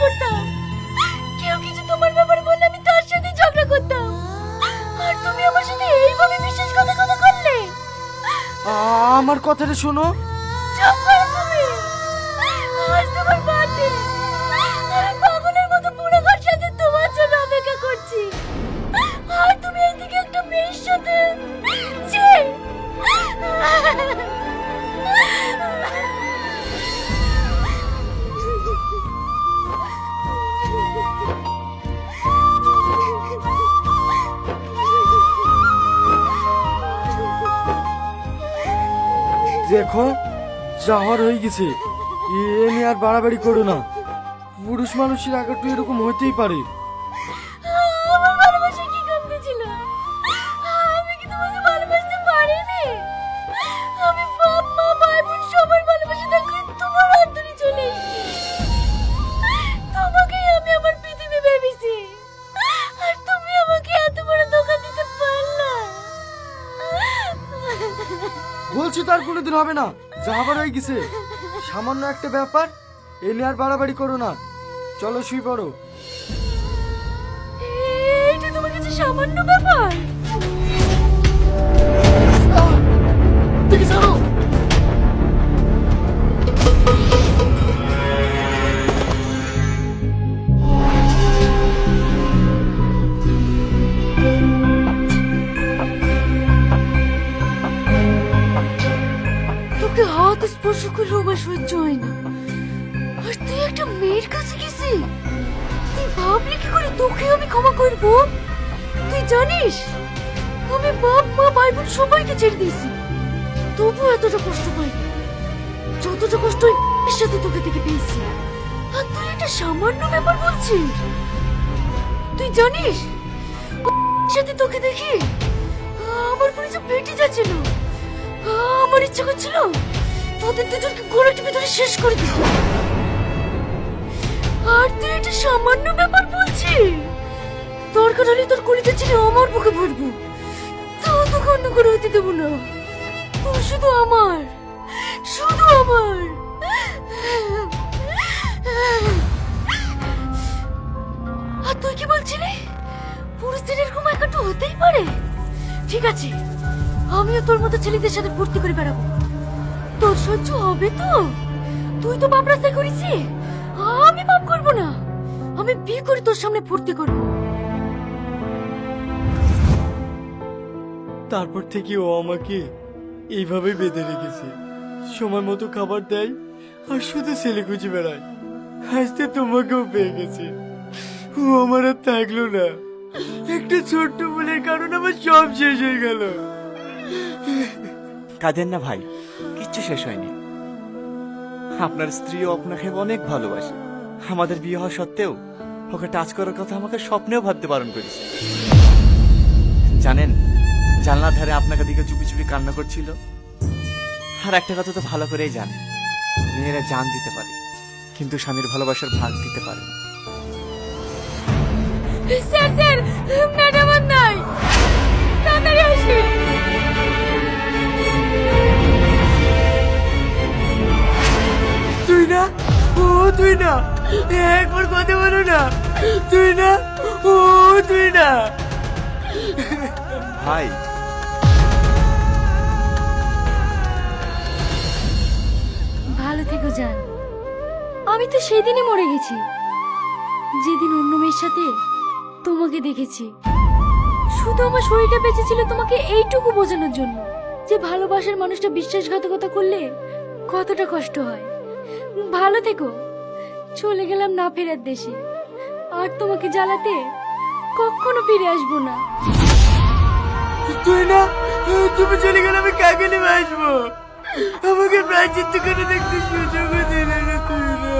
করতাম। কেউ কিছু তোমার ব্যাপারে বললে আমি তার সাথে ঝগড়া করতাম, আর তুমি আমার সাথে এইভাবে বিশ্বাসঘাতকতা করলে। আমার কথাটা শোনো। চুপ করো তুমি। আজ তোমার বার্থডে, আমি পাগলের মতো পুরো ঘর সাথে তোমার জন্য অপেক্ষা করছি, আর তুমি এইদিকে একটা মেয়ের সাথে। ছি! দেখো, যাওয়ার হয়ে গেছে, এ নিয়ে আর বাড়াবাড়ি করো না। পুরুষ মানুষের আঘাত এরকম হইতেই পারে। আমার ভালোবাসা কি কমতি ছিল? আমি কি তোমাকে ভালোবাসতে পারিনি? আমি বাপ মা ভাই বোন সবার ভালোবাসা দেখে তোমার অন্তরে চলে এসেছি। তোমাকেই আমি আমার পৃথিবী ভেবেছি, আর তুমি আমাকে এত বড় ধোঁকা দিতে পারলা। বলছি তো আর কোনোদিন হবে না, যাওয়ার হয়ে গেছে। সামান্য একটা ব্যাপার, এ নিয়ে আর বাড়াবাড়ি করো না। চলো শুই পড়ো। এইটা তোমার কাছে সামান্য ব্যাপার? দেখি ছাড়ো। তোকে হাত স্পর্শ করলে আমার সহ্য হয় না, আর তুই একটা মেয়ের কাছে গেছি। তুই ভাবলি কি করে তোকে আমি ক্ষমা করব? তুই জানিস আমি বাপ মা ভাই বোন সবাইকে ছেড়ে দিয়েছি, তবু এতটা কষ্ট পাইনি যতটা কষ্ট ওই মেয়ের সাথে তোকে থেকে পেয়েছি। আর তুই একটা সামান্য ব্যাপার বলছিস? তুই জানিস ওই মেয়ের সাথে তোকে দেখি আমার পুরো যে পেটে যাচ্ছিল। আমার ইচ্ছা করছিল তোদের দুজনকে গোড়াটি ভিতরে শেষ করে দিই। আর তুই এটা সামান্য ব্যাপার বলছিস? দরকার হলে তোর কলিজা ছিল আমার বুকে ভরবো, তাও তোকে অন্য করে হতে দেবো না। তুই শুধু আমার, শুধু আমার। আর তুই কি বলছিলি? পুরুষদের এরকম একাটু হতেই পারে? ঠিক আছে, আমিও তোর মতো ছেলেদের সাথে ফুর্তি করে বেড়াবো। তোর সহ্য হবে তো? তুই তো বাপ রাস্তায় করেছি, আমি পাপ করবো না। আমি বিয়ে করে তোর সামনে ফুর্তি করবো। তারপর থেকে ও আমাকে এইভাবে বেঁধে রেখেছে, সময় মতো খাবার দেয় আর শুধু ছেলে খুঁজে বেড়ায়। হাসতে তোমাকেও পেয়ে গেছে, ও আমার আর থাকলো না। একটা ছোট্ট ভুলের কারণে আমার সব শেষ হয়ে গেল। কাঁদেন না ভাই, কিচ্ছু শেষ হয়নি। আপনার স্ত্রীও আপনাকে অনেক ভালোবাসে। আমাদের বিয়ে হওয়া সত্ত্বেও ওকে টাচ করার কথা আমাকে স্বপ্নেও ভাবতে বারণ করেছে। জানেন, জানলা ধারে আপনাকে দিকে চুপি চুপি কান্না করছিল। আর একটা কথা তো ভালো করেই জানে, মেয়েরা জান দিতে পারে কিন্তু স্বামীর ভালোবাসার ভাগ দিতে পারে না। স্যার স্যার, ম্যাডাম আর নাই, তাড়াতাড়ি আসুন। তুই না, ও তুই না, একবার কথা বলো না। তুই না, ও তুই না। ভাই, ভালো থেকো জান। আমি তো সেদিনই মরে গেছি, যেদিন অন্য মেয়ের সাথে তোমাকে দেখেছি। শুধু আমার শরীরটা বেঁচে ছিল তোমাকে এইটুকু বোঝানোর জন্য যে ভালোবাসার মানুষটা বিশ্বাসঘাতকতা করলে কতটা কষ্ট হয়। ভালো থেকো। চলে গেলাম না ফেরার দেশে, আর তোমাকে জ্বালাতে কখনো ফিরে আসবো না। তুই না, তুমি চলে গেলে আমি কাকে নিয়ে আসবো? আমাকে প্রায়চিত্ত করে দেখতে সুযোগ দিলে না তুই না।